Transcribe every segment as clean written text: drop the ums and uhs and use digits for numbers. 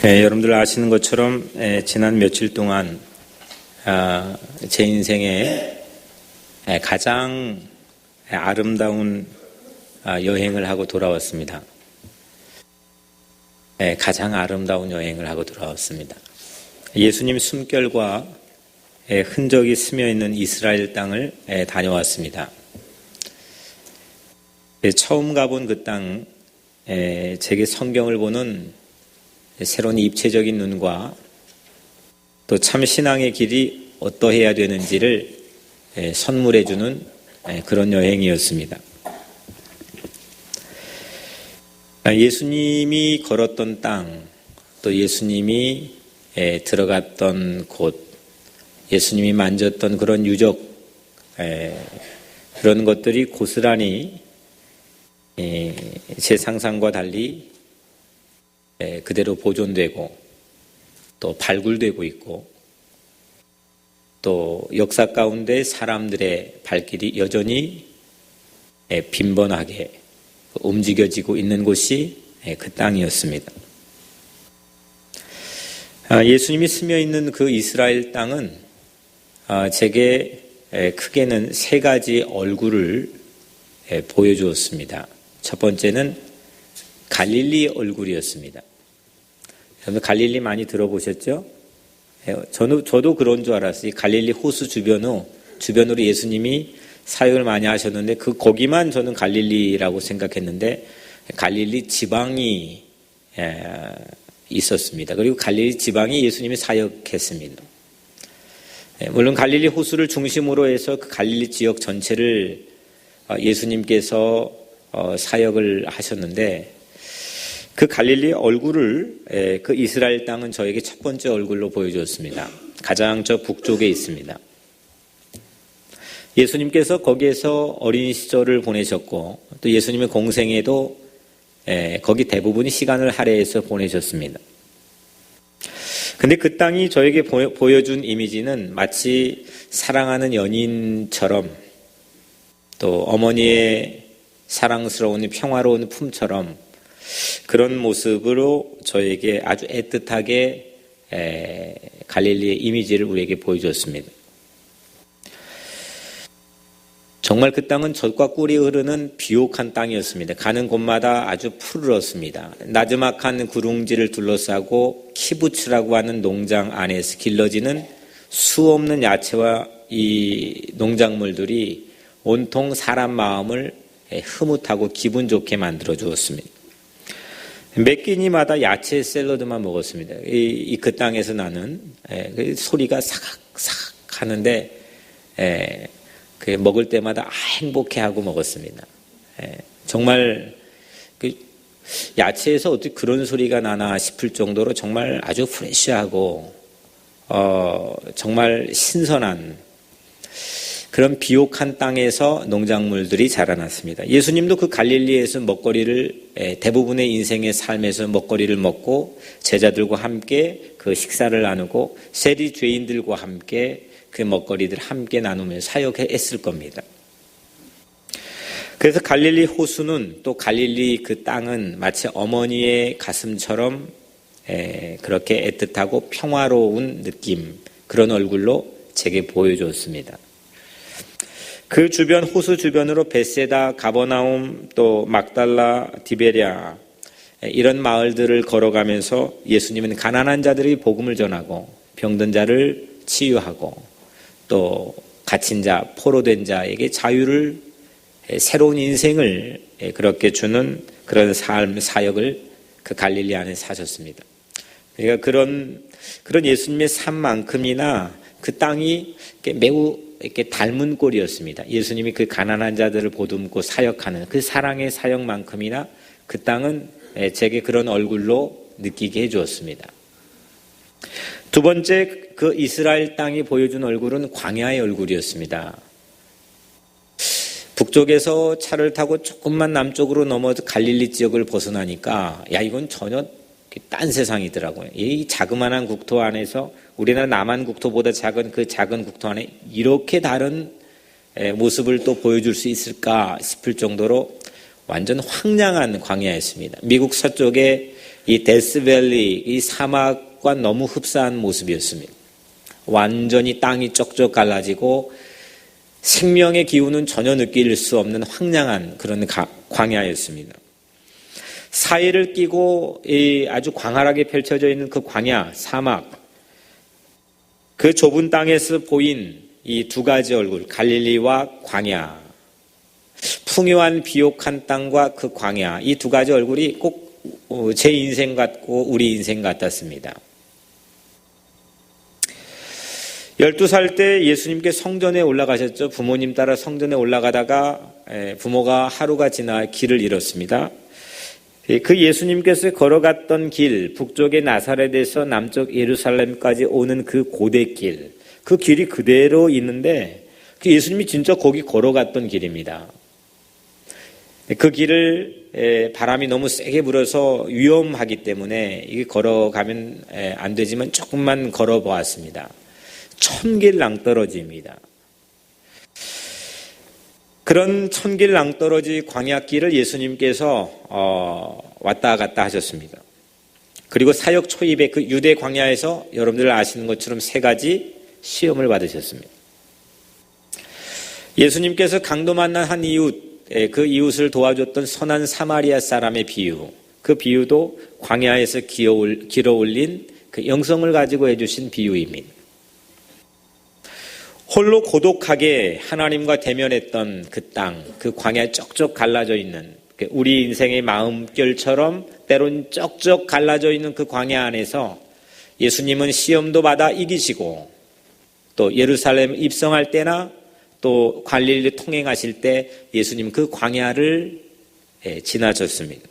여러분들 아시는 것처럼 지난 며칠 동안 제 인생에 가장 아름다운 여행을 하고 돌아왔습니다. 가장 아름다운 여행을 하고 돌아왔습니다. 예수님 숨결과 흔적이 스며있는 이스라엘 땅을 다녀왔습니다. 처음 가본 그 땅, 제게 성경을 보는 새로운 입체적인 눈과 또 참 신앙의 길이 어떠해야 되는지를 선물해주는 그런 여행이었습니다. 예수님이 걸었던 땅, 또 예수님이 들어갔던 곳, 예수님이 만졌던 그런 유적, 그런 것들이 고스란히 제 상상과 달리 그대로 보존되고 또 발굴되고 있고 또 역사 가운데 사람들의 발길이 여전히 빈번하게 움직여지고 있는 곳이 그 땅이었습니다. 예수님이 스며있는 그 이스라엘 땅은 제게 크게는 세 가지 얼굴을 보여주었습니다. 첫 번째는 갈릴리 얼굴이었습니다. 여러분 갈릴리 많이 들어보셨죠? 저도 그런 줄 알았어요. 갈릴리 호수 주변으로 예수님이 사역을 많이 하셨는데 거기만 저는 갈릴리라고 생각했는데 갈릴리 지방이 있었습니다. 그리고 갈릴리 지방이 예수님이 사역했습니다. 물론 갈릴리 호수를 중심으로 해서 그 갈릴리 지역 전체를 예수님께서 사역을 하셨는데 그 갈릴리 얼굴을 그 이스라엘 땅은 저에게 첫 번째 얼굴로 보여주었습니다. 가장 저 북쪽에 있습니다. 예수님께서 거기에서 어린 시절을 보내셨고 또 예수님의 공생에도 거기 대부분이 시간을 할애해서 보내셨습니다. 근데 그 땅이 저에게 보여준 이미지는 마치 사랑하는 연인처럼 또 어머니의 사랑스러운 평화로운 품처럼 그런 모습으로 저에게 아주 애틋하게 갈릴리의 이미지를 우리에게 보여줬습니다. 정말 그 땅은 젖과 꿀이 흐르는 비옥한 땅이었습니다. 가는 곳마다 아주 푸르렀습니다. 나지막한 구릉지를 둘러싸고 키부츠라고 하는 농장 안에서 길러지는 수없는 야채와 이 농작물들이 온통 사람 마음을 흐뭇하고 기분 좋게 만들어 주었습니다. 몇 끼니마다 야채 샐러드만 먹었습니다. 그 땅에서 나는 소리가 사각사각 하는데 먹을 때마다 행복해하고 먹었습니다. 정말 야채에서 어떻게 그런 소리가 나나 싶을 정도로 정말 아주 프레시하고 정말 신선한 그런 비옥한 땅에서 농작물들이 자라났습니다. 예수님도 그 갈릴리에서 먹거리를 대부분의 인생의 삶에서 먹거리를 먹고 제자들과 함께 그 식사를 나누고 세리 죄인들과 함께 그 먹거리들 함께 나누며 사역했을 겁니다. 그래서 갈릴리 호수는 또 갈릴리 그 땅은 마치 어머니의 가슴처럼 그렇게 애틋하고 평화로운 느낌, 그런 얼굴로 제게 보여줬습니다. 그 주변 호수 주변으로 베세다, 가버나움, 또 막달라, 디베랴 이런 마을들을 걸어가면서 예수님은 가난한 자들이 복음을 전하고 병든 자를 치유하고 또 갇힌 자, 포로된 자에게 자유를 새로운 인생을 그렇게 주는 그런 삶 사역을 그 갈릴리 안에 사셨습니다. 그러니까 그런 예수님의 삶만큼이나 그 땅이 매우 이렇게 닮은 꼴이었습니다. 예수님이 그 가난한 자들을 보듬고 사역하는 그 사랑의 사역만큼이나 그 땅은 제게 그런 얼굴로 느끼게 해주었습니다. 두 번째, 그 이스라엘 땅이 보여준 얼굴은 광야의 얼굴이었습니다. 북쪽에서 차를 타고 조금만 남쪽으로 넘어서 갈릴리 지역을 벗어나니까 이건 전혀 딴 세상이더라고요. 이 자그마한 국토 안에서 우리나라 남한 국토보다 작은 그 작은 국토 안에 이렇게 다른 모습을 또 보여줄 수 있을까 싶을 정도로 완전 황량한 광야였습니다. 미국 서쪽에 이 데스밸리, 이 사막과 너무 흡사한 모습이었습니다. 완전히 땅이 쩍쩍 갈라지고 생명의 기운은 전혀 느낄 수 없는 황량한 그런 광야였습니다. 사이를 끼고 아주 광활하게 펼쳐져 있는 그 광야, 사막, 그 좁은 땅에서 보인 이 두 가지 얼굴, 갈릴리와 광야, 풍요한 비옥한 땅과 그 광야, 이 두 가지 얼굴이 꼭 제 인생 같고 우리 인생 같았습니다. 12살 때 예수님께 성전에 올라가셨죠. 부모님 따라 성전에 올라가다가 부모가 하루가 지나 길을 잃었습니다. 그 예수님께서 걸어갔던 길, 북쪽의 나사렛에서 남쪽 예루살렘까지 오는 그 고대길, 그 길이 그대로 있는데 예수님이 진짜 거기 걸어갔던 길입니다. 그 길을 바람이 너무 세게 불어서 위험하기 때문에 이게 걸어가면 안 되지만 조금만 걸어보았습니다. 천길 낭떠러지입니다. 그런 천길 낭떠러지 광야길을 예수님께서 왔다 갔다 하셨습니다. 그리고 사역 초입에 그 유대 광야에서 여러분들 아시는 것처럼 3가지 시험을 받으셨습니다. 예수님께서 강도 만난 한 이웃, 그 이웃을 도와줬던 선한 사마리아 사람의 비유, 그 비유도 광야에서 길어 올린 그 영성을 가지고 해주신 비유입니다. 홀로 고독하게 하나님과 대면했던 그 땅, 그 광야에 쩍쩍 갈라져 있는 우리 인생의 마음결처럼 때론 쩍쩍 갈라져 있는 그 광야 안에서 예수님은 시험도 받아 이기시고 또 예루살렘 입성할 때나 또 갈릴리 통행하실 때 예수님 그 광야를 지나셨습니다.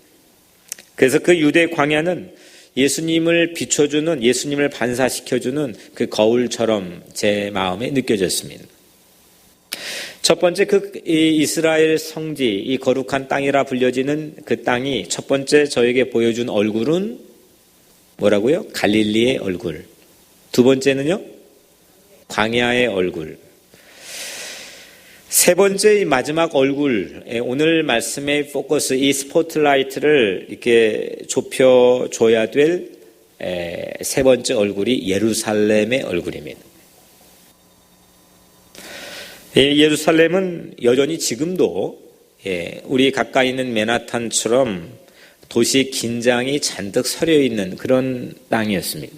그래서 그 유대 광야는 예수님을 비춰주는, 예수님을 반사시켜주는 그 거울처럼 제 마음에 느껴졌습니다. 첫 번째 이 이스라엘 성지, 이 거룩한 땅이라 불려지는 그 땅이 첫 번째 저에게 보여준 얼굴은 뭐라고요? 갈릴리의 얼굴. 두 번째는요? 광야의 얼굴. 세 번째 이 마지막 얼굴, 오늘 말씀의 포커스, 이 스포트라이트를 이렇게 좁혀줘야 될 세 번째 얼굴이 예루살렘의 얼굴입니다. 예루살렘은 여전히 지금도 우리 가까이 있는 맨하탄처럼 도시 긴장이 잔뜩 서려 있는 그런 땅이었습니다.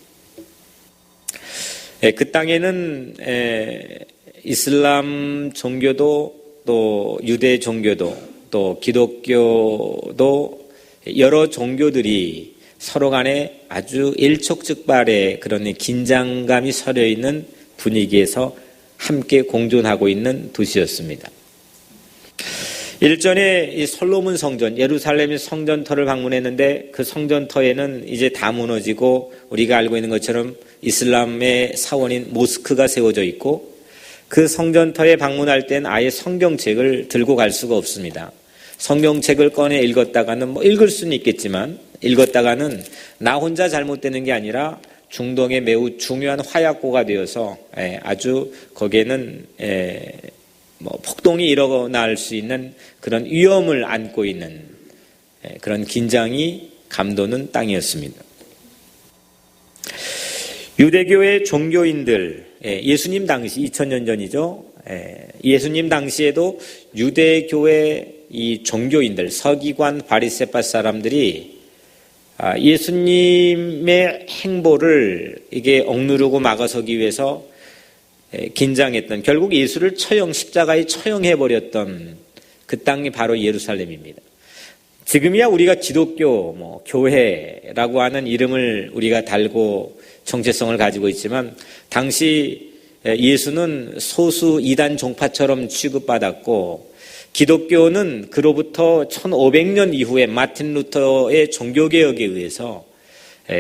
그 땅에는 이슬람 종교도 또 유대 종교도 또 기독교도 여러 종교들이 서로 간에 아주 일촉즉발의 그런 긴장감이 서려 있는 분위기에서 함께 공존하고 있는 도시였습니다. 일전에 이 솔로몬 성전, 예루살렘의 성전터를 방문했는데 그 성전터에는 이제 다 무너지고 우리가 알고 있는 것처럼 이슬람의 사원인 모스크가 세워져 있고 그 성전터에 방문할 땐 아예 성경책을 들고 갈 수가 없습니다. 성경책을 꺼내 읽었다가는 읽을 수는 있겠지만 읽었다가는 나 혼자 잘못되는 게 아니라 중동의 매우 중요한 화약고가 되어서 아주 거기에는 폭동이 일어날 수 있는 그런 위험을 안고 있는 그런 긴장이 감도는 땅이었습니다. 유대교의 종교인들, 예수님 당시 2000년 전이죠. 예수님 당시에도 유대교의 이 종교인들, 서기관, 바리새파 사람들이 예수님의 행보를 이게 억누르고 막아서기 위해서 긴장했던, 결국 예수를 십자가에 처형해버렸던 그 땅이 바로 예루살렘입니다. 지금이야 우리가 기독교, 교회라고 하는 이름을 우리가 달고 정체성을 가지고 있지만 당시 예수는 소수 이단 종파처럼 취급받았고 기독교는 그로부터 1500년 이후에 마틴 루터의 종교개혁에 의해서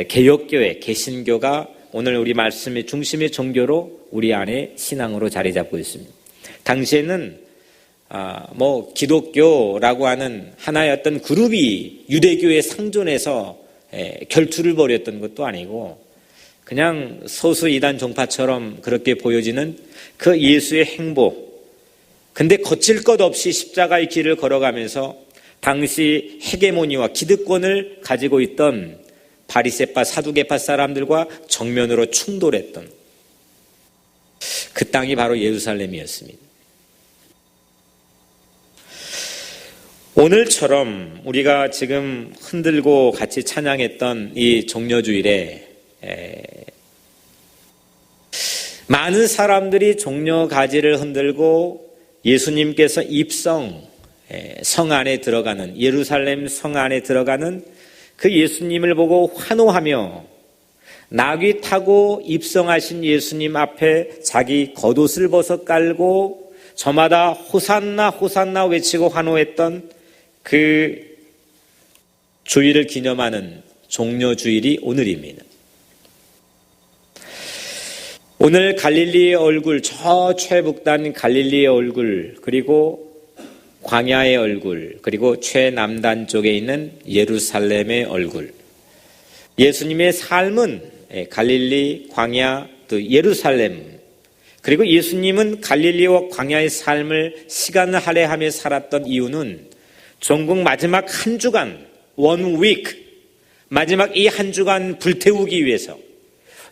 개혁교회, 개신교가 오늘 우리 말씀의 중심의 종교로 우리 안에 신앙으로 자리 잡고 있습니다. 당시에는 기독교라고 하는 하나의 어떤 그룹이 유대교에 상존해서 결투를 벌였던 것도 아니고 그냥 소수 이단 종파처럼 그렇게 보여지는 그 예수의 행보. 근데 거칠 것 없이 십자가의 길을 걸어가면서 당시 헤게모니와 기득권을 가지고 있던 바리새파 사두개파 사람들과 정면으로 충돌했던 그 땅이 바로 예루살렘이었습니다. 오늘처럼 우리가 지금 흔들고 같이 찬양했던 이 종려주일에 많은 사람들이 종려가지를 흔들고 예수님께서 성 안에 들어가는, 예루살렘 성 안에 들어가는 그 예수님을 보고 환호하며 나귀 타고 입성하신 예수님 앞에 자기 겉옷을 벗어 깔고 저마다 호산나 호산나 외치고 환호했던 그 주일을 기념하는 종려주일이 오늘입니다. 오늘 갈릴리의 얼굴, 저 최북단 갈릴리의 얼굴, 그리고 광야의 얼굴, 그리고 최남단 쪽에 있는 예루살렘의 얼굴. 예수님의 삶은 갈릴리, 광야, 또 예루살렘, 그리고 예수님은 갈릴리와 광야의 삶을 시간을 할애하며 살았던 이유는 종국 마지막 한 주간, one week, 마지막 이 한 주간 불태우기 위해서,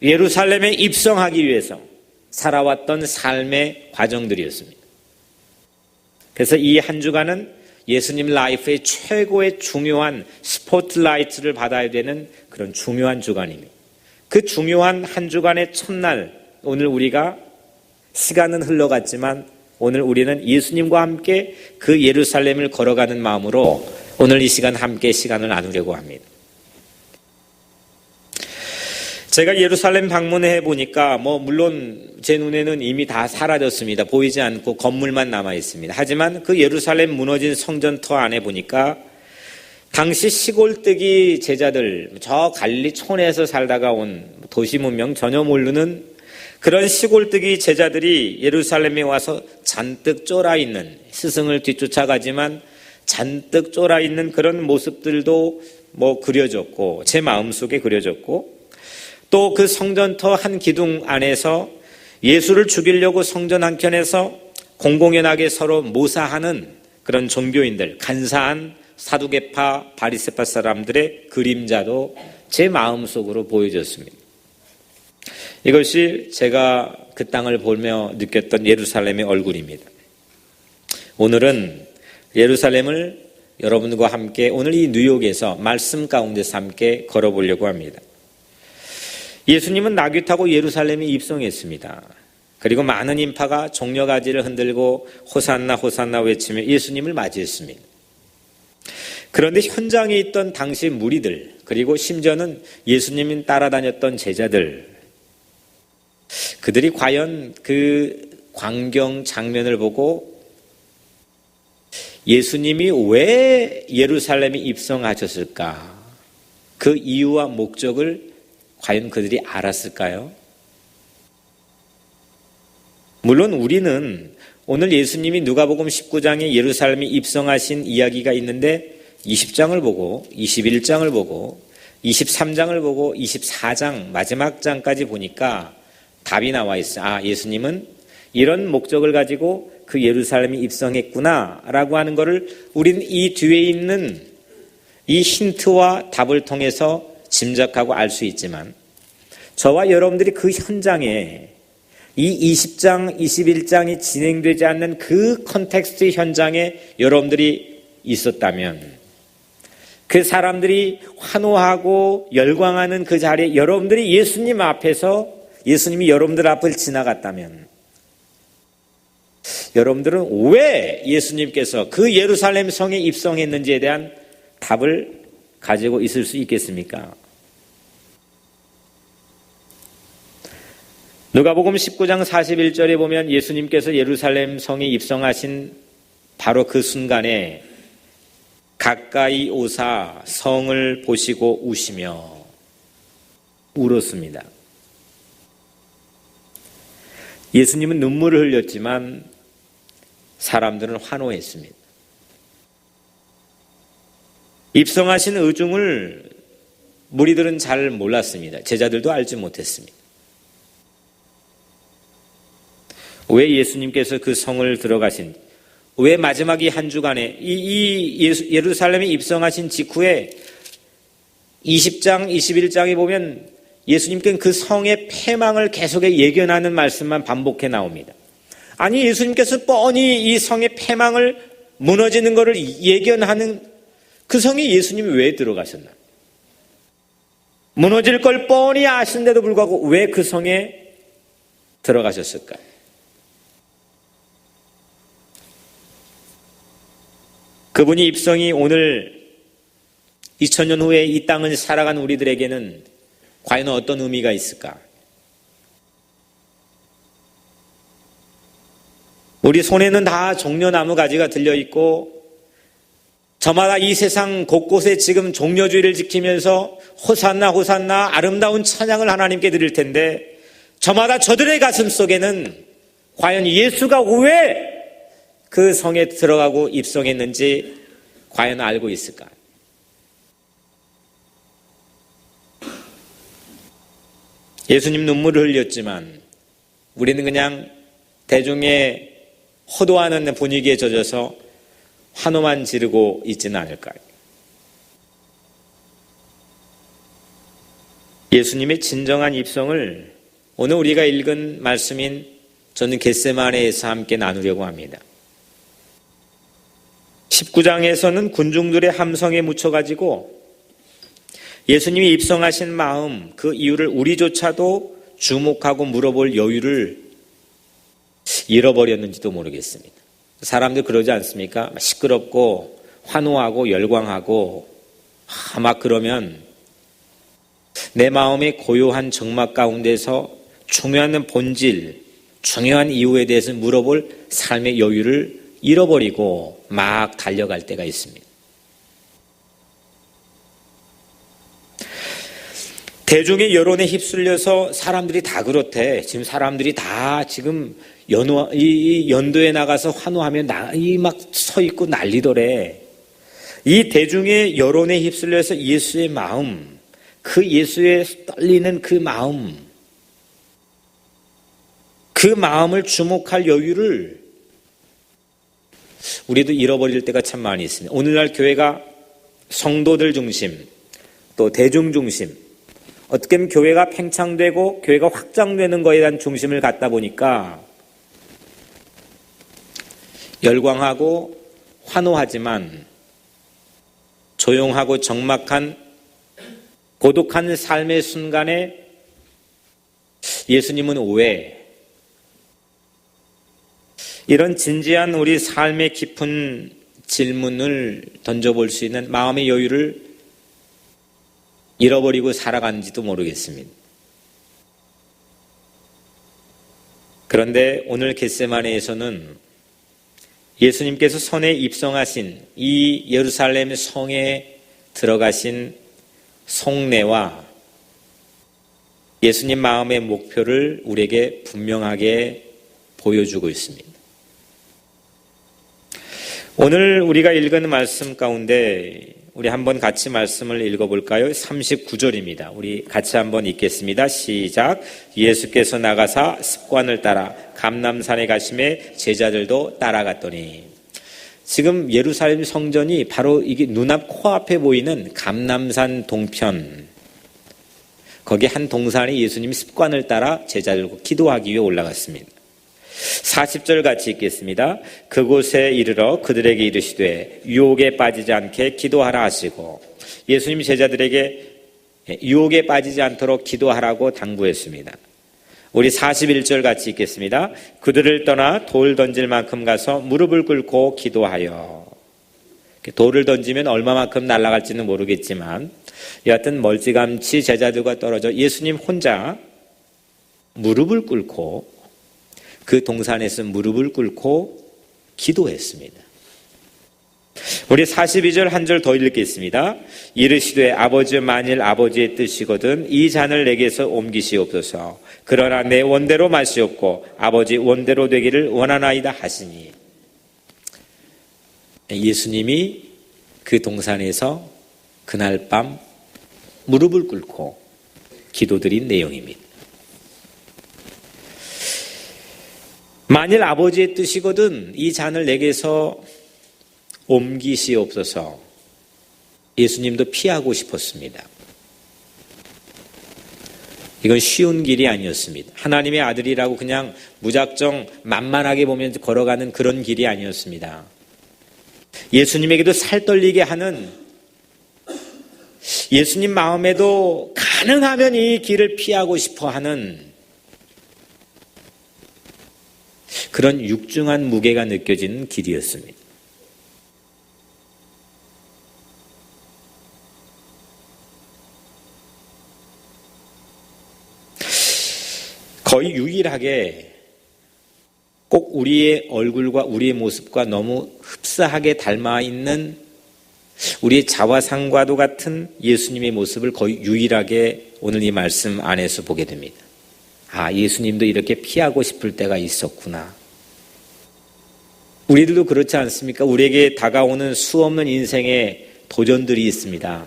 예루살렘에 입성하기 위해서 살아왔던 삶의 과정들이었습니다. 그래서 이 한 주간은 예수님 라이프의 최고의 중요한 스포트라이트를 받아야 되는 그런 중요한 주간입니다. 그 중요한 한 주간의 첫날, 오늘 우리가 시간은 흘러갔지만 오늘 우리는 예수님과 함께 그 예루살렘을 걸어가는 마음으로 오늘 이 시간 함께 시간을 나누려고 합니다. 제가 예루살렘 방문해 보니까 물론 제 눈에는 이미 다 사라졌습니다. 보이지 않고 건물만 남아 있습니다. 하지만 그 예루살렘 무너진 성전터 안에 보니까 당시 시골뜨기 제자들, 저 갈릴리촌에서 살다가 온 도시 문명 전혀 모르는 그런 시골뜨기 제자들이 예루살렘에 와서 잔뜩 쫄아있는, 스승을 뒤쫓아가지만 잔뜩 쫄아있는 그런 모습들도 그려졌고 제 마음속에 그려졌고, 또 그 성전터 한 기둥 안에서 예수를 죽이려고 성전 한켠에서 공공연하게 서로 모사하는 그런 종교인들, 간사한 사두개파 바리새파 사람들의 그림자도 제 마음속으로 보여졌습니다. 이것이 제가 그 땅을 보며 느꼈던 예루살렘의 얼굴입니다. 오늘은 예루살렘을 여러분과 함께 오늘 이 뉴욕에서 말씀 가운데서 함께 걸어보려고 합니다. 예수님은 나귀 타고 예루살렘에 입성했습니다. 그리고 많은 인파가 종려가지를 흔들고 호산나 호산나 외치며 예수님을 맞이했습니다. 그런데 현장에 있던 당시 무리들, 그리고 심지어는 예수님이 따라다녔던 제자들, 그들이 과연 그 광경 장면을 보고 예수님이 왜 예루살렘에 입성하셨을까? 그 이유와 목적을 과연 그들이 알았을까요? 물론 우리는 오늘 예수님이 누가복음 19장에 예루살렘에 입성하신 이야기가 있는데 20장을 보고 21장을 보고 23장을 보고 24장 마지막 장까지 보니까 답이 나와 있어요. 예수님은 이런 목적을 가지고 그 예루살렘에 입성했구나 라고 하는 것을 우리는 이 뒤에 있는 이 힌트와 답을 통해서 짐작하고 알 수 있지만, 저와 여러분들이 그 현장에 이 20장, 21장이 진행되지 않는 그 컨텍스트 현장에 여러분들이 있었다면, 그 사람들이 환호하고 열광하는 그 자리에 여러분들이 예수님 앞에서 예수님이 여러분들 앞을 지나갔다면, 여러분들은 왜 예수님께서 그 예루살렘 성에 입성했는지에 대한 답을 가지고 있을 수 있겠습니까? 누가복음 19장 41절에 보면 예수님께서 예루살렘 성에 입성하신 바로 그 순간에 가까이 오사 성을 보시고 우시며 울었습니다. 예수님은 눈물을 흘렸지만 사람들은 환호했습니다. 입성하신 의중을 무리들은 잘 몰랐습니다. 제자들도 알지 못했습니다. 왜 예수님께서 그 성을 들어가신, 왜 마지막 이 한 주간에 이 예루살렘에 입성하신 직후에 20장, 21장에 보면 예수님께는 그 성의 패망을 계속 예견하는 말씀만 반복해 나옵니다. 아니, 예수님께서 뻔히 이 성의 패망을 무너지는 것을 예견하는 그 성에 예수님이 왜 들어가셨나? 무너질 걸 뻔히 아신데도 불구하고 왜 그 성에 들어가셨을까? 그분이 입성이 오늘 2000년 후에 이 땅을 살아간 우리들에게는 과연 어떤 의미가 있을까? 우리 손에는 다 종려나무 가지가 들려있고 저마다 이 세상 곳곳에 지금 종려주의를 지키면서 호산나 호산나 아름다운 찬양을 하나님께 드릴 텐데 저마다 저들의 가슴 속에는 과연 예수가 왜 그 성에 들어가고 입성했는지 과연 알고 있을까? 예수님 눈물을 흘렸지만 우리는 그냥 대중의 호도하는 분위기에 젖어서 환호만 지르고 있지는 않을까요? 예수님의 진정한 입성을 오늘 우리가 읽은 말씀인 저는 겟세마네에서 함께 나누려고 합니다. 19장에서는 군중들의 함성에 묻혀가지고 예수님이 입성하신 마음, 그 이유를 우리조차도 주목하고 물어볼 여유를 잃어버렸는지도 모르겠습니다. 사람들 그러지 않습니까? 시끄럽고 환호하고 열광하고 막 그러면 내 마음의 고요한 정막 가운데서 중요한 본질, 중요한 이유에 대해서 물어볼 삶의 여유를 잃어버리고 막 달려갈 때가 있습니다. 대중의 여론에 휩쓸려서 사람들이 다 그렇대. 지금 사람들이 다 지금 이 연도에 나가서 환호하면 막 서 있고 난리더래. 이 대중의 여론에 휩쓸려서 예수의 마음, 그 예수의 떨리는 그 마음을 주목할 여유를 우리도 잃어버릴 때가 참 많이 있습니다. 오늘날 교회가 성도들 중심, 또 대중 중심, 어떻게 보면 교회가 팽창되고 교회가 확장되는 것에 대한 중심을 갖다 보니까 열광하고 환호하지만 조용하고 적막한 고독한 삶의 순간에 예수님은 왜? 이런 진지한 우리 삶의 깊은 질문을 던져볼 수 있는 마음의 여유를 잃어버리고 살아간지도 모르겠습니다. 그런데 오늘 겟세마네에서는 예수님께서 선에 입성하신 이 예루살렘 성에 들어가신 속내와 예수님 마음의 목표를 우리에게 분명하게 보여주고 있습니다. 오늘 우리가 읽은 말씀 가운데 우리 한번 같이 말씀을 읽어볼까요? 39절입니다. 우리 같이 한번 읽겠습니다. 시작. 예수께서 나가사 습관을 따라 감람산에 가심에 제자들도 따라갔더니, 지금 예루살렘 성전이 바로 이게 눈앞 코앞에 보이는 감람산 동편, 거기 한 동산에 예수님이 습관을 따라 제자들과 기도하기 위해 올라갔습니다. 40절 같이 읽겠습니다. 그곳에 이르러 그들에게 이르시되 유혹에 빠지지 않게 기도하라 하시고, 예수님 제자들에게 유혹에 빠지지 않도록 기도하라고 당부했습니다. 우리 41절 같이 읽겠습니다. 그들을 떠나 돌 던질 만큼 가서 무릎을 꿇고 기도하여. 돌을 던지면 얼마만큼 날아갈지는 모르겠지만 여하튼 멀찌감치 제자들과 떨어져 예수님 혼자 무릎을 꿇고, 그 동산에서 무릎을 꿇고 기도했습니다. 우리 42절 한 절 더 읽겠습니다. 이르시되 아버지, 만일 아버지의 뜻이거든 이 잔을 내게서 옮기시옵소서. 그러나 내 원대로 마시옵고 아버지 원대로 되기를 원하나이다 하시니, 예수님이 그 동산에서 그날 밤 무릎을 꿇고 기도드린 내용입니다. 만일 아버지의 뜻이거든 이 잔을 내게서 옮기시옵소서. 예수님도 피하고 싶었습니다. 이건 쉬운 길이 아니었습니다. 하나님의 아들이라고 그냥 무작정 만만하게 보면서 걸어가는 그런 길이 아니었습니다. 예수님에게도 살떨리게 하는, 예수님 마음에도 가능하면 이 길을 피하고 싶어 하는 그런 육중한 무게가 느껴지는 길이었습니다. 거의 유일하게 꼭 우리의 얼굴과 우리의 모습과 너무 흡사하게 닮아 있는 우리의 자화상과도 같은 예수님의 모습을 거의 유일하게 오늘 이 말씀 안에서 보게 됩니다. 아, 예수님도 이렇게 피하고 싶을 때가 있었구나. 우리들도 그렇지 않습니까? 우리에게 다가오는 수없는 인생의 도전들이 있습니다.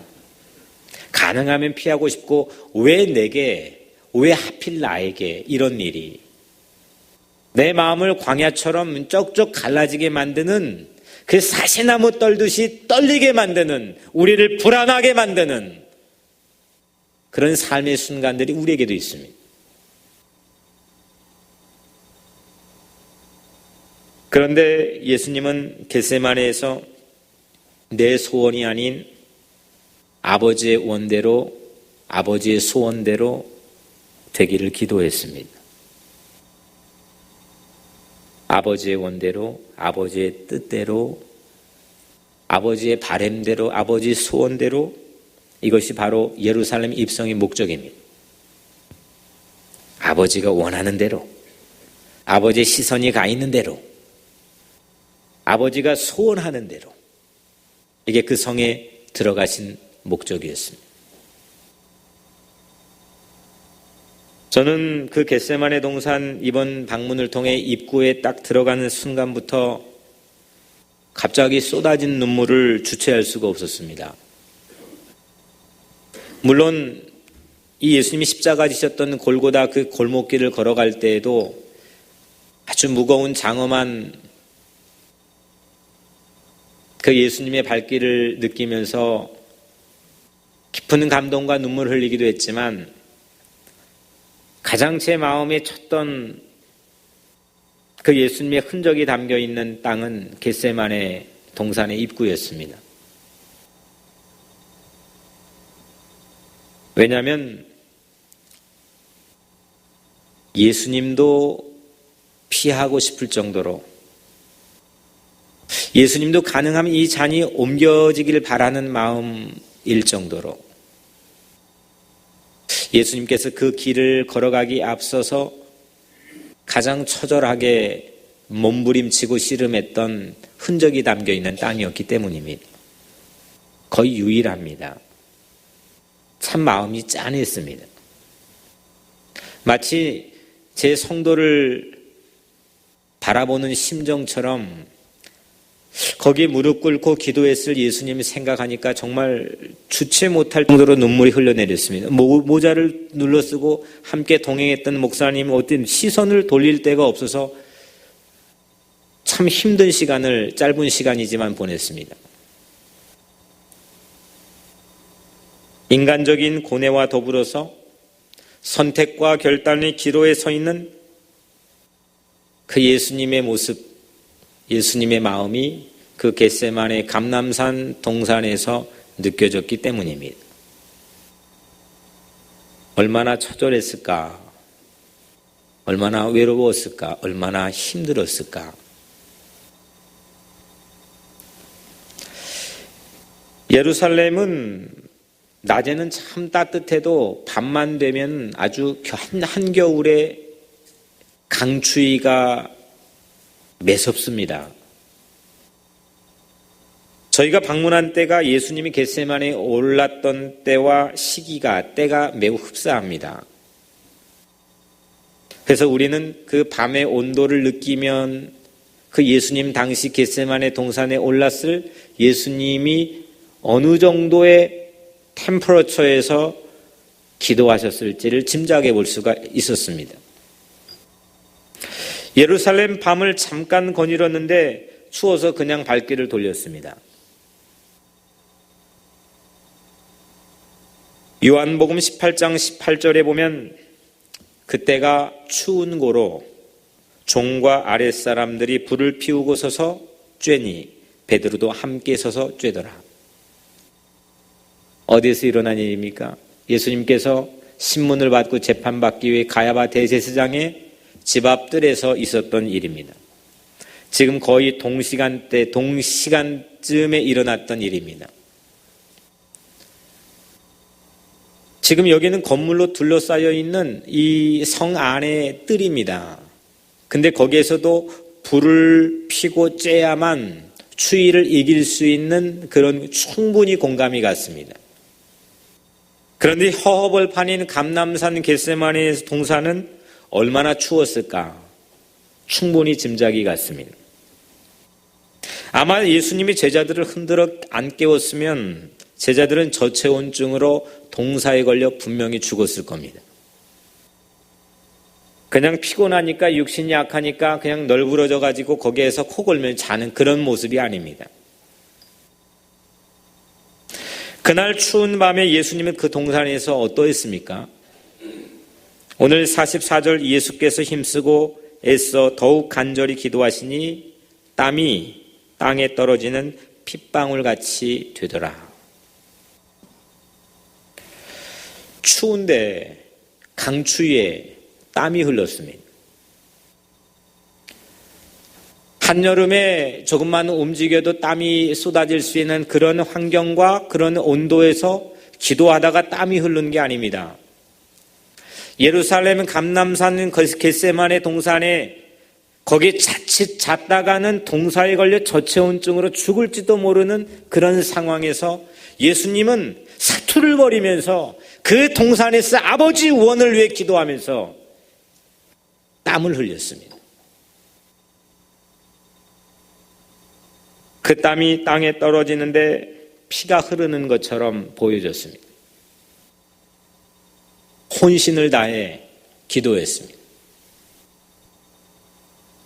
가능하면 피하고 싶고, 왜 내게, 왜 하필 나에게 이런 일이, 내 마음을 광야처럼 쩍쩍 갈라지게 만드는, 그 사시나무 떨듯이 떨리게 만드는, 우리를 불안하게 만드는 그런 삶의 순간들이 우리에게도 있습니다. 그런데 예수님은 겟세마네에서 내 소원이 아닌 아버지의 원대로, 아버지의 소원대로 되기를 기도했습니다. 아버지의 원대로, 아버지의 뜻대로, 아버지의 바램대로, 아버지의 소원대로, 이것이 바로 예루살렘 입성의 목적입니다. 아버지가 원하는 대로, 아버지의 시선이 가 있는 대로, 아버지가 소원하는 대로, 이게 그 성에 들어가신 목적이었습니다. 저는 그 겟세마네 동산 이번 방문을 통해 입구에 딱 들어가는 순간부터 갑자기 쏟아진 눈물을 주체할 수가 없었습니다. 물론 이 예수님이 십자가 지셨던 골고다 그 골목길을 걸어갈 때에도 아주 무거운 장엄한 그 예수님의 발길을 느끼면서 깊은 감동과 눈물을 흘리기도 했지만, 가장 제 마음에 쳤던 그 예수님의 흔적이 담겨있는 땅은 겟세마네 동산의 입구였습니다. 왜냐하면 예수님도 피하고 싶을 정도로, 예수님도 가능하면 이 잔이 옮겨지길 바라는 마음일 정도로, 예수님께서 그 길을 걸어가기 앞서서 가장 처절하게 몸부림치고 씨름했던 흔적이 담겨있는 땅이었기 때문입니다. 거의 유일합니다. 참 마음이 짠했습니다. 마치 제 성도를 바라보는 심정처럼 거기에 무릎 꿇고 기도했을 예수님을 생각하니까 정말 주체 못할 정도로 눈물이 흘러내렸습니다. 모자를 눌러쓰고 함께 동행했던 목사님 어떤 시선을 돌릴 데가 없어서 참 힘든 시간을, 짧은 시간이지만 보냈습니다. 인간적인 고뇌와 더불어서 선택과 결단의 기로에 서 있는 그 예수님의 모습, 예수님의 마음이 그 겟세마네 감람산 동산에서 느껴졌기 때문입니다. 얼마나 처절했을까, 얼마나 외로웠을까, 얼마나 힘들었을까. 예루살렘은 낮에는 참 따뜻해도 밤만 되면 아주 한겨울에 강추위가 매섭습니다. 저희가 방문한 때가 예수님이 겟세마네에 올랐던 때와 때가 매우 흡사합니다. 그래서 우리는 그 밤의 온도를 느끼면 그 예수님 당시 겟세마네 동산에 올랐을 예수님이 어느 정도의 템퍼러처에서 기도하셨을지를 짐작해 볼 수가 있었습니다. 예루살렘 밤을 잠깐 거닐었는데 추워서 그냥 발길을 돌렸습니다. 요한복음 18장 18절에 보면 그때가 추운 고로 종과 아랫사람들이 불을 피우고 서서 쬐니 베드로도 함께 서서 쬐더라. 어디에서 일어난 일입니까? 예수님께서 신문을 받고 재판받기 위해 가야바 대제사장의 집 앞 뜰에서 있었던 일입니다. 지금 거의 동시간쯤에 일어났던 일입니다. 지금 여기는 건물로 둘러싸여 있는 이 성 안의 뜰입니다. 근데 거기에서도 불을 피고 쬐야만 추위를 이길 수 있는 그런 충분히 공감이 갔습니다. 그런데 허허벌판인 감람산 겟세마네 동산은 얼마나 추웠을까? 충분히 짐작이 갔습니다. 아마 예수님이 제자들을 흔들어 안 깨웠으면 제자들은 저체온증으로 동사에 걸려 분명히 죽었을 겁니다. 그냥 피곤하니까 육신이 약하니까 그냥 널브러져 가지고 거기에서 코 골며 자는 그런 모습이 아닙니다. 그날 추운 밤에 예수님은 그 동산에서 어떠했습니까? 오늘 44절 예수께서 힘쓰고 애써 더욱 간절히 기도하시니 땀이 땅에 떨어지는 핏방울 같이 되더라. 추운데 강추위에 땀이 흘렀습니다. 한여름에 조금만 움직여도 땀이 쏟아질 수 있는 그런 환경과 그런 온도에서 기도하다가 땀이 흐르는 게 아닙니다. 예루살렘 감람산 겟세마네 동산에 거기 자칫 잤다가는 동사에 걸려 저체온증으로 죽을지도 모르는 그런 상황에서 예수님은 사투를 벌이면서 그 동산에서 아버지 원을 위해 기도하면서 땀을 흘렸습니다. 그 땀이 땅에 떨어지는데 피가 흐르는 것처럼 보여졌습니다. 혼신을 다해 기도했습니다.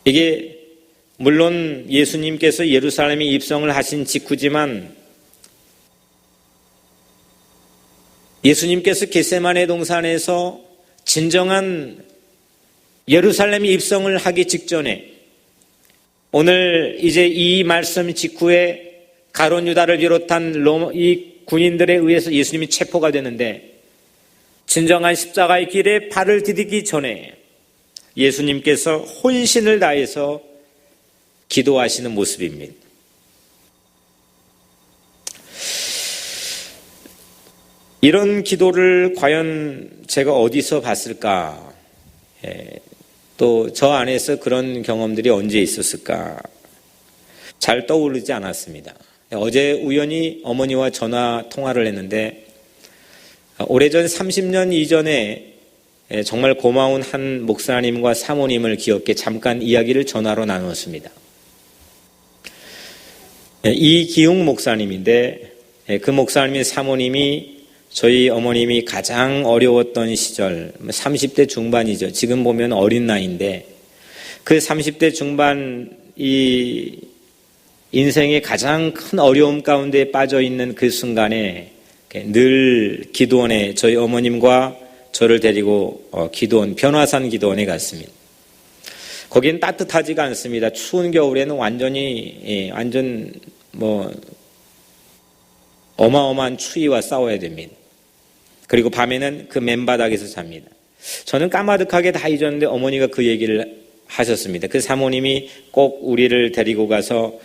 이게 물론 예수님께서 예루살렘에 입성을 하신 직후지만 예수님께서 겟세마네 동산에서 진정한 예루살렘에 입성을 하기 직전에 오늘 이제 이 말씀 직후에 가룟 유다를 비롯한 이 군인들에 의해서 예수님이 체포가 되는데 진정한 십자가의 길에 발을 디디기 전에 예수님께서 혼신을 다해서 기도하시는 모습입니다. 이런 기도를 과연 제가 어디서 봤을까? 또 저 안에서 그런 경험들이 언제 있었을까? 잘 떠오르지 않았습니다. 어제 우연히 어머니와 전화 통화를 했는데 오래전 30년 이전에 정말 고마운 한 목사님과 사모님을 기억해 잠깐 이야기를 전화로 나눴습니다. 이기웅 목사님인데 그 목사님의 사모님이 저희 어머님이 가장 어려웠던 시절 30대 중반이죠. 지금 보면 어린 나이인데 그 30대 중반 이 인생의 가장 큰 어려움 가운데 빠져 있는 그 순간에 늘 기도원에 저희 어머님과 저를 데리고 기도원 변화산 기도원에 갔습니다. 거기는 따뜻하지가 않습니다. 추운 겨울에는 완전 어마어마한 추위와 싸워야 됩니다. 그리고 밤에는 그 맨바닥에서 잡니다. 저는 까마득하게 다 잊었는데 어머니가 그 얘기를 하셨습니다. 그 사모님이 꼭 우리를 데리고 가서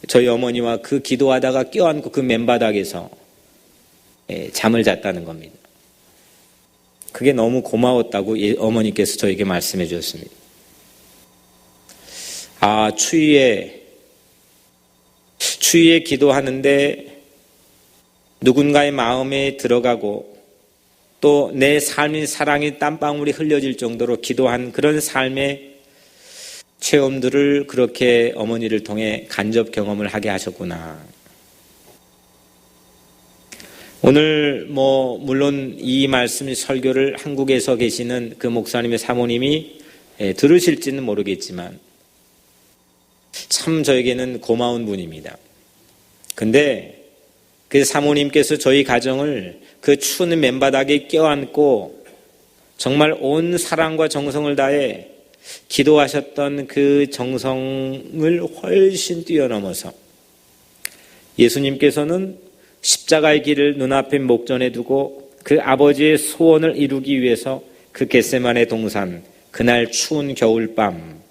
저희 어머니와 그 기도하다가 껴안고 그 맨바닥에서 잠을 잤다는 겁니다. 그게 너무 고마웠다고 어머니께서 저에게 말씀해 주셨습니다. 아, 추위에 기도하는데 누군가의 마음에 들어가고 또 내 삶의 사랑의 땀방울이 흘려질 정도로 기도한 그런 삶의 체험들을 그렇게 어머니를 통해 간접 경험을 하게 하셨구나. 오늘 물론 이 말씀 설교를 한국에서 계시는 그 목사님의 사모님이 들으실지는 모르겠지만 참 저에게는 고마운 분입니다. 근데 그 사모님께서 저희 가정을 그 추운 맨바닥에 껴안고 정말 온 사랑과 정성을 다해 기도하셨던 그 정성을 훨씬 뛰어넘어서 예수님께서는 십자가의 길을 눈앞에 목전에 두고 그 아버지의 소원을 이루기 위해서 그 겟세마네 동산, 그날 추운 겨울밤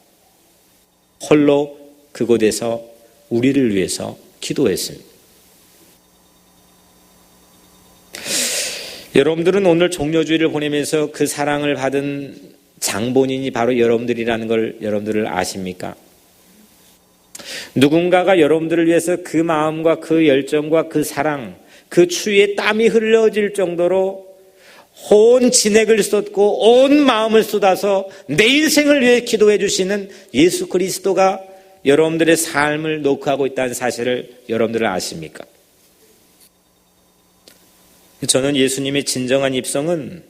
홀로 그곳에서 우리를 위해서 기도했습니다. 여러분들은 오늘 종려주일을 보내면서 그 사랑을 받은 장본인이 바로 여러분들이라는 걸 여러분들을 아십니까? 누군가가 여러분들을 위해서 그 마음과 그 열정과 그 사랑, 그 추위에 땀이 흘러질 정도로 온 진액을 쏟고 온 마음을 쏟아서 내 인생을 위해 기도해 주시는 예수 그리스도가 여러분들의 삶을 녹화하고 있다는 사실을 여러분들은 아십니까? 저는 예수님의 진정한 입성은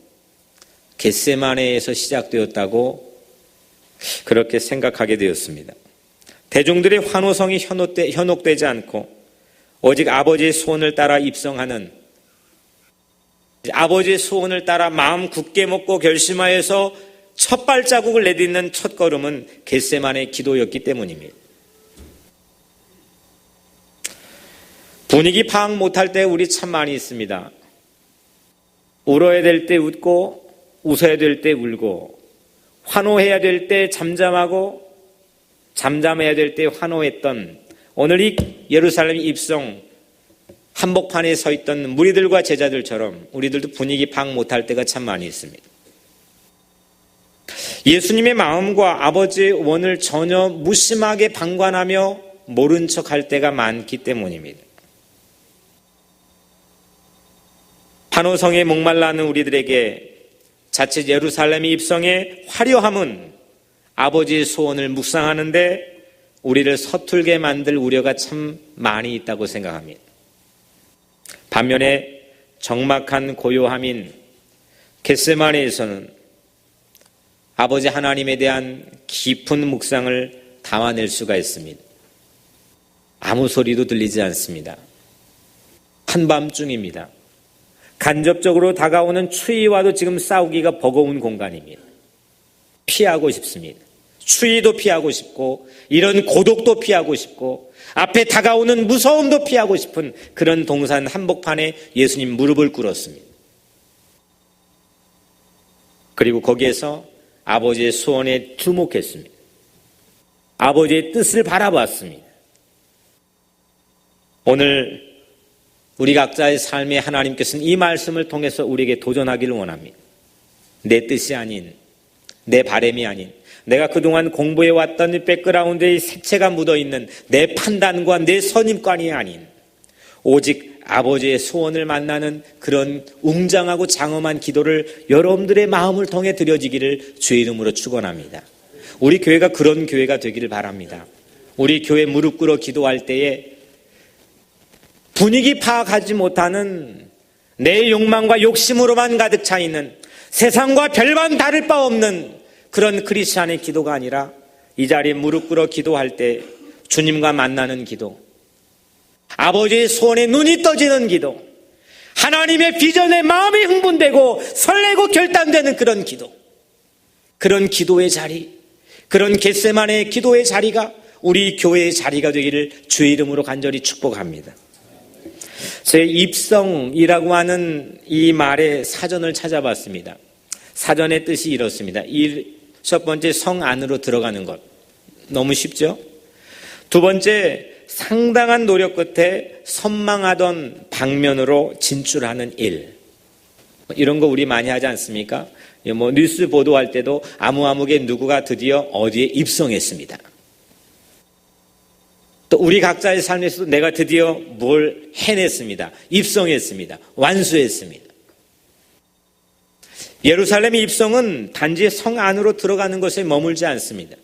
겟세마네에서 시작되었다고 그렇게 생각하게 되었습니다. 대중들의 환호성이 현혹되지 않고 오직 아버지의 소원을 따라 입성하는, 아버지의 소원을 따라 마음 굳게 먹고 결심하여서 첫 발자국을 내딛는 첫 걸음은 겟세마네 기도였기 때문입니다. 분위기 파악 못할 때 우리 참 많이 있습니다. 울어야 될 때 웃고 웃어야 될 때 울고 환호해야 될 때 잠잠하고 잠잠해야 될 때 환호했던 오늘 이 예루살렘 입성 한복판에 서 있던 무리들과 제자들처럼 우리들도 분위기 파악 못할 때가 참 많이 있습니다. 예수님의 마음과 아버지의 원을 전혀 무심하게 방관하며 모른 척할 때가 많기 때문입니다. 환호성에 목말라하는 우리들에게 자칫 예루살렘의 입성의 화려함은 아버지의 소원을 묵상하는데 우리를 서툴게 만들 우려가 참 많이 있다고 생각합니다. 반면에 적막한 고요함인 겟세마네에서는 아버지 하나님에 대한 깊은 묵상을 담아낼 수가 있습니다. 아무 소리도 들리지 않습니다. 한밤중입니다. 간접적으로 다가오는 추위와도 지금 싸우기가 버거운 공간입니다. 피하고 싶습니다. 추위도 피하고 싶고 이런 고독도 피하고 싶고 앞에 다가오는 무서움도 피하고 싶은 그런 동산 한복판에 예수님 무릎을 꿇었습니다. 그리고 거기에서 아버지의 소원에 주목했습니다. 아버지의 뜻을 바라봤습니다. 오늘 우리 각자의 삶에 하나님께서는 이 말씀을 통해서 우리에게 도전하기를 원합니다. 내 뜻이 아닌, 내 바람이 아닌, 내가 그동안 공부해왔던 백그라운드에 색채가 묻어있는 내 판단과 내 선입관이 아닌 오직 아버지의 소원을 만나는 그런 웅장하고 장엄한 기도를 여러분들의 마음을 통해 드려지기를 주의 이름으로 축원합니다. 우리 교회가 그런 교회가 되기를 바랍니다. 우리 교회 무릎 꿇어 기도할 때에 분위기 파악하지 못하는 내 욕망과 욕심으로만 가득 차 있는 세상과 별반 다를 바 없는 그런 크리스찬의 기도가 아니라 이 자리에 무릎 꿇어 기도할 때 주님과 만나는 기도, 아버지의 소원에 눈이 떠지는 기도, 하나님의 비전에 마음이 흥분되고 설레고 결단되는 그런 기도, 그런 기도의 자리, 그런 겟세마네 기도의 자리가 우리 교회의 자리가 되기를 주의 이름으로 간절히 축복합니다. 제 입성이라고 하는 이 말의 사전을 찾아봤습니다. 사전의 뜻이 이렇습니다. 첫 번째, 성 안으로 들어가는 것. 너무 쉽죠? 두 번째, 상당한 노력 끝에 선망하던 방면으로 진출하는 일. 이런 거 우리 많이 하지 않습니까? 뉴스 보도할 때도 아무개 누구가 드디어 어디에 입성했습니다. 또 우리 각자의 삶에서도 내가 드디어 뭘 해냈습니다. 입성했습니다. 완수했습니다. 예루살렘의 입성은 단지 성 안으로 들어가는 것에 머물지 않습니다.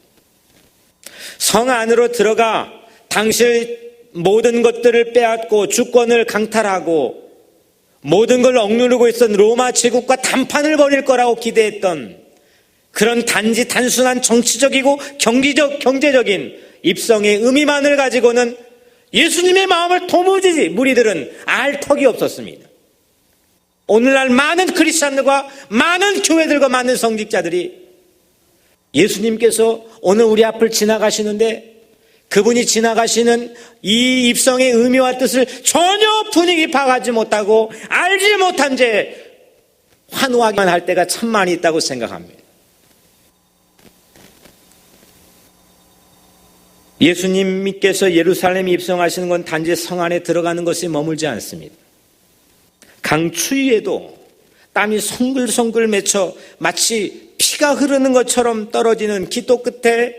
성 안으로 들어가 당시의 모든 것들을 빼앗고 주권을 강탈하고 모든 걸 억누르고 있었던 로마 제국과 단판을 벌일 거라고 기대했던 그런 단지 단순한 정치적이고 경제적인 입성의 의미만을 가지고는 예수님의 마음을 도무지 무리들은 알 턱이 없었습니다. 오늘날 많은 크리스찬들과 많은 교회들과 많은 성직자들이 예수님께서 오늘 우리 앞을 지나가시는데 그분이 지나가시는 이 입성의 의미와 뜻을 전혀 분위기 파악하지 못하고 알지 못한 채 환호하기만 할 때가 참 많이 있다고 생각합니다. 예수님께서 예루살렘에 입성하시는 건 단지 성 안에 들어가는 것에 머물지 않습니다. 강추위에도 땀이 송글송글 맺혀 마치 피가 흐르는 것처럼 떨어지는 기도 끝에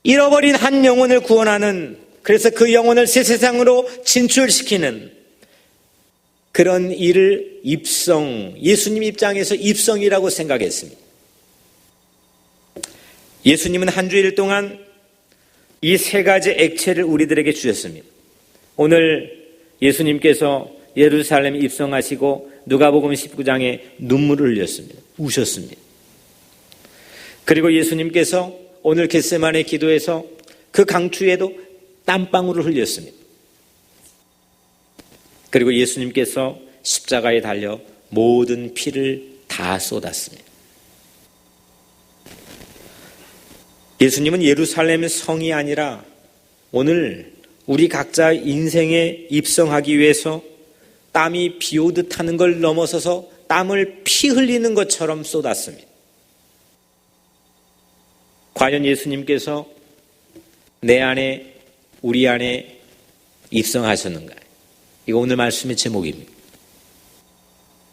잃어버린 한 영혼을 구원하는, 그래서 그 영혼을 새 세상으로 진출시키는 그런 일을 입성, 예수님 입장에서 입성이라고 생각했습니다. 예수님은 한 주일 동안 이 세 가지 액체를 우리들에게 주셨습니다. 오늘 예수님께서 예루살렘에 입성하시고 누가복음 19장에 눈물을 흘렸습니다. 우셨습니다. 그리고 예수님께서 오늘 겟세마네 기도에서 그 강추위에도 땀방울을 흘렸습니다. 그리고 예수님께서 십자가에 달려 모든 피를 다 쏟았습니다. 예수님은 예루살렘의 성이 아니라 오늘 우리 각자 인생에 입성하기 위해서 땀이 비 오듯 하는 걸 넘어서서 땀을 피 흘리는 것처럼 쏟았습니다. 과연 예수님께서 내 안에, 우리 안에 입성하셨는가요? 이거 오늘 말씀의 제목입니다.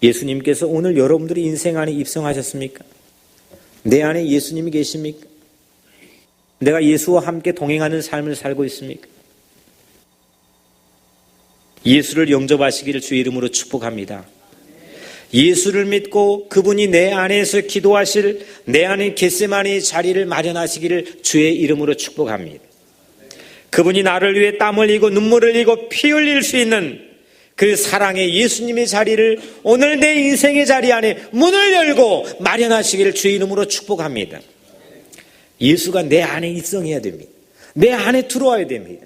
예수님께서 오늘 여러분들의 인생 안에 입성하셨습니까? 내 안에 예수님이 계십니까? 내가 예수와 함께 동행하는 삶을 살고 있습니까? 예수를 영접하시기를 주의 이름으로 축복합니다. 예수를 믿고 그분이 내 안에서 기도하실 내 안에 겟세마네 자리를 마련하시기를 주의 이름으로 축복합니다. 그분이 나를 위해 땀 흘리고 눈물 흘리고 피 흘릴 수 있는 그 사랑의 예수님의 자리를 오늘 내 인생의 자리 안에 문을 열고 마련하시기를 주의 이름으로 축복합니다. 예수가 내 안에 입성해야 됩니다. 내 안에 들어와야 됩니다.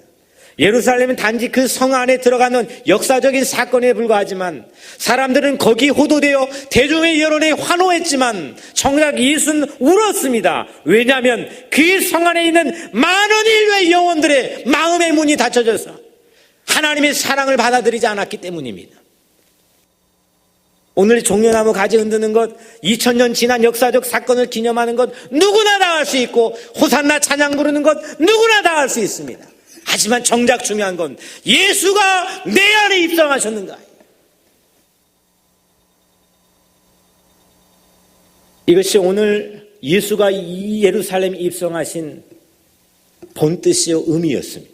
예루살렘은 단지 그 성 안에 들어가는 역사적인 사건에 불과하지만 사람들은 거기 호도되어 대중의 여론에 환호했지만 정작 예수는 울었습니다. 왜냐하면 그 성 안에 있는 많은 인류의 영혼들의 마음의 문이 닫혀져서 하나님의 사랑을 받아들이지 않았기 때문입니다. 오늘 종려나무 가지 흔드는 것, 2000년 지난 역사적 사건을 기념하는 것 누구나 다 할 수 있고 호산나 찬양 부르는 것 누구나 다 할 수 있습니다. 하지만 정작 중요한 건 예수가 내 안에 입성하셨는가. 이것이 오늘 예수가 이 예루살렘에 입성하신 본뜻이요 의미였습니다.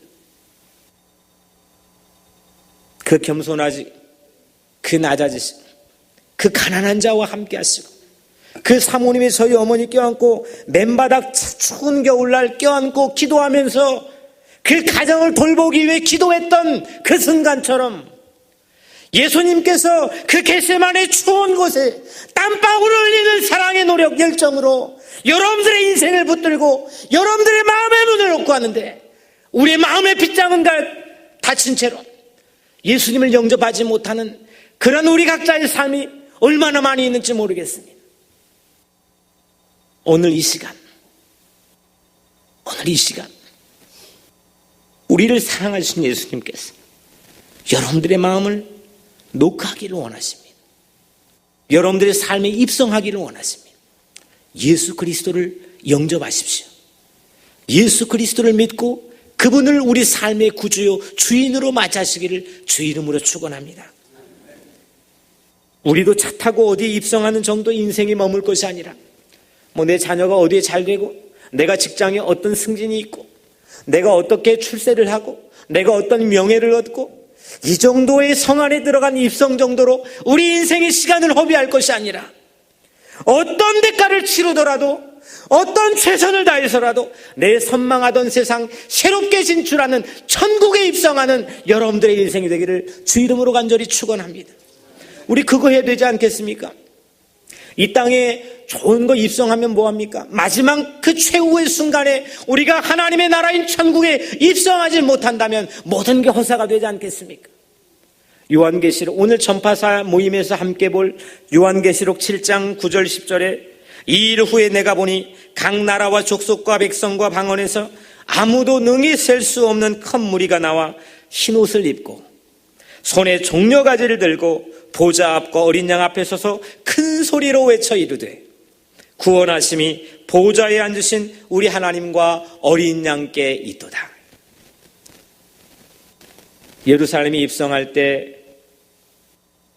그 겸손하지, 그 낮아지시고, 그 가난한 자와 함께 하시고, 그 사모님이 저희 어머니 껴안고 맨바닥 추운 겨울날 껴안고 기도하면서 그 가정을 돌보기 위해 기도했던 그 순간처럼 예수님께서 그 겟세마네 추운 곳에 땀방울을 흘리는 사랑의 노력 열정으로 여러분들의 인생을 붙들고 여러분들의 마음의 문을 놓고 하는데 우리의 마음의 빗장은 닫힌 채로 예수님을 영접하지 못하는 그런 우리 각자의 삶이 얼마나 많이 있는지 모르겠습니다. 오늘 이 시간 우리를 사랑하신 예수님께서 여러분들의 마음을 녹하기를 원하십니다. 여러분들의 삶에 입성하기를 원하십니다. 예수 그리스도를 영접하십시오. 예수 그리스도를 믿고 그분을 우리 삶의 구주요 주인으로 맞이하시기를 주 이름으로 축원합니다. 우리도 차 타고 어디에 입성하는 정도 인생이 머물 것이 아니라 내 자녀가 어디에 잘 되고 내가 직장에 어떤 승진이 있고 내가 어떻게 출세를 하고 내가 어떤 명예를 얻고 이 정도의 성 안에 들어간 입성 정도로 우리 인생의 시간을 허비할 것이 아니라 어떤 대가를 치르더라도 어떤 최선을 다해서라도 내 선망하던 세상 새롭게 진출하는 천국에 입성하는 여러분들의 인생이 되기를 주 이름으로 간절히 축원합니다. 우리 그거 해야 되지 않겠습니까? 이 땅에 좋은 거 입성하면 뭐합니까? 마지막 그 최후의 순간에 우리가 하나님의 나라인 천국에 입성하지 못한다면 모든 게 허사가 되지 않겠습니까? 요한계시록, 오늘 전파사 모임에서 함께 볼 요한계시록 7장 9절 10절에 이 일 후에 내가 보니 각 나라와 족속과 백성과 방언에서 아무도 능히 셀 수 없는 큰 무리가 나와 흰옷을 입고 손에 종려가지를 들고 보좌 앞과 어린 양 앞에 서서 큰 소리로 외쳐 이르되 구원하심이 보좌에 앉으신 우리 하나님과 어린 양께 있도다. 예루살렘이 입성할 때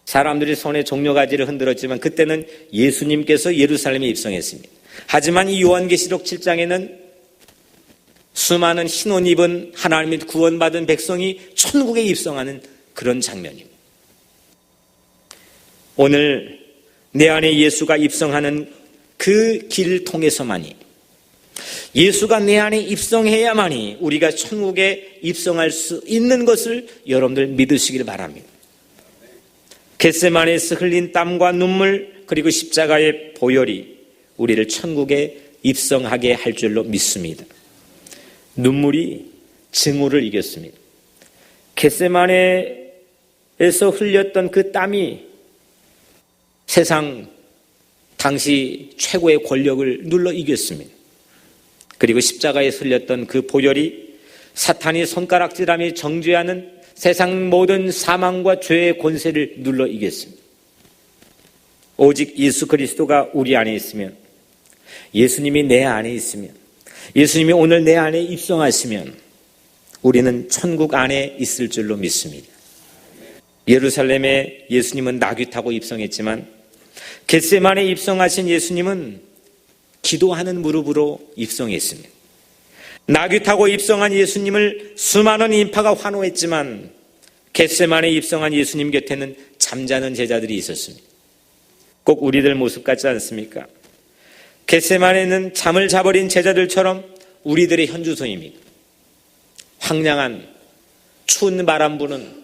사람들이 손에 종려가지를 흔들었지만 그때는 예수님께서 예루살렘에 입성했습니다. 하지만 이 요한계시록 7장에는 수많은 흰옷 입은 하나님의 구원받은 백성이 천국에 입성하는 그런 장면입니다. 오늘 내 안에 예수가 입성하는 그 길을 통해서만이, 예수가 내 안에 입성해야만이 우리가 천국에 입성할 수 있는 것을 여러분들 믿으시길 바랍니다. 겟세마네에서 흘린 땀과 눈물 그리고 십자가의 보혈이 우리를 천국에 입성하게 할 줄로 믿습니다. 눈물이 증오를 이겼습니다. 겟세마네에서 흘렸던 그 땀이 세상 당시 최고의 권력을 눌러 이겼습니다. 그리고 십자가에 흘렸던 그 보혈이 사탄이 손가락질하며 정죄하는 세상 모든 사망과 죄의 권세를 눌러 이겼습니다. 오직 예수 그리스도가 우리 안에 있으면, 예수님이 내 안에 있으면, 예수님이 오늘 내 안에 입성하시면 우리는 천국 안에 있을 줄로 믿습니다. 예루살렘에 예수님은 나귀 타고 입성했지만 겟세마네에 입성하신 예수님은 기도하는 무릎으로 입성했습니다. 나귀 타고 입성한 예수님을 수많은 인파가 환호했지만 겟세마네에 입성한 예수님 곁에는 잠자는 제자들이 있었습니다. 꼭 우리들 모습 같지 않습니까? 겟세마네는 잠을 자버린 제자들처럼 우리들의 현주소입니다. 황량한 추운 바람 부는,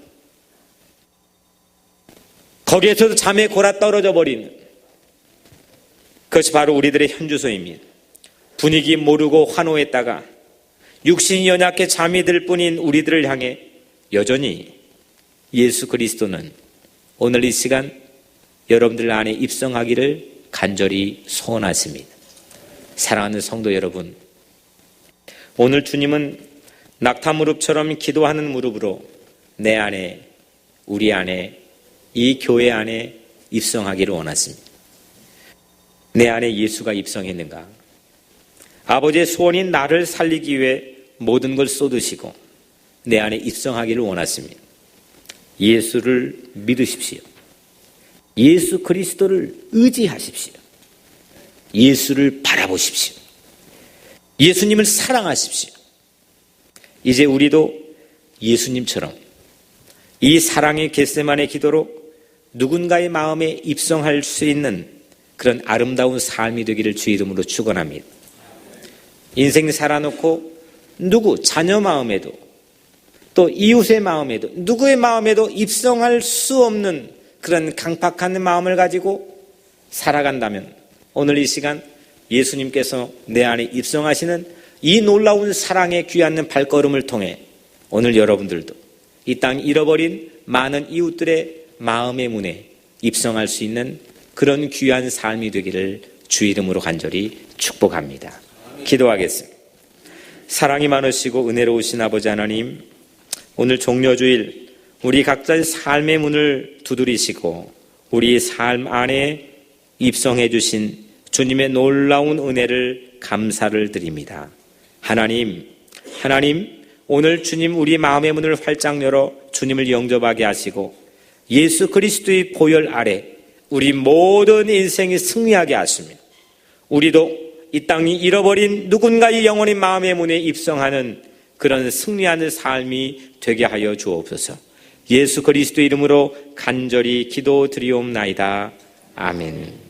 거기에서도 잠에 골아 떨어져 버리는, 그것이 바로 우리들의 현주소입니다. 분위기 모르고 환호했다가 육신이 연약해 잠이 들 뿐인 우리들을 향해 여전히 예수 그리스도는 오늘 이 시간 여러분들 안에 입성하기를 간절히 소원하십니다. 사랑하는 성도 여러분, 오늘 주님은 낙타 무릎처럼 기도하는 무릎으로 내 안에, 우리 안에, 이 교회 안에 입성하기를 원하십니다. 내 안에 예수가 입성했는가? 아버지의 소원인 나를 살리기 위해 모든 걸 쏟으시고 내 안에 입성하기를 원하십니다. 예수를 믿으십시오. 예수 그리스도를 의지하십시오. 예수를 바라보십시오. 예수님을 사랑하십시오. 이제 우리도 예수님처럼 이 사랑의 겟세마네 기도로 누군가의 마음에 입성할 수 있는 그런 아름다운 삶이 되기를 주 이름으로 축원합니다. 인생 살아놓고 누구, 자녀 마음에도 또 이웃의 마음에도 누구의 마음에도 입성할 수 없는 그런 강팍한 마음을 가지고 살아간다면 오늘 이 시간 예수님께서 내 안에 입성하시는 이 놀라운 사랑의 귀한 발걸음을 통해 오늘 여러분들도 이 땅 잃어버린 많은 이웃들의 마음의 문에 입성할 수 있는 그런 귀한 삶이 되기를 주 이름으로 간절히 축복합니다. 기도하겠습니다. 사랑이 많으시고 은혜로우신 아버지 하나님, 오늘 종려주일 우리 각자의 삶의 문을 두드리시고 우리 삶 안에 입성해 주신 주님의 놀라운 은혜를 감사를 드립니다. 하나님, 오늘 주님 우리 마음의 문을 활짝 열어 주님을 영접하게 하시고 예수 그리스도의 보혈 아래 우리 모든 인생이 승리하게 하십니다. 우리도 이 땅이 잃어버린 누군가의 영혼의 마음의 문에 입성하는 그런 승리하는 삶이 되게 하여 주옵소서. 예수 그리스도 이름으로 간절히 기도드리옵나이다. 아멘.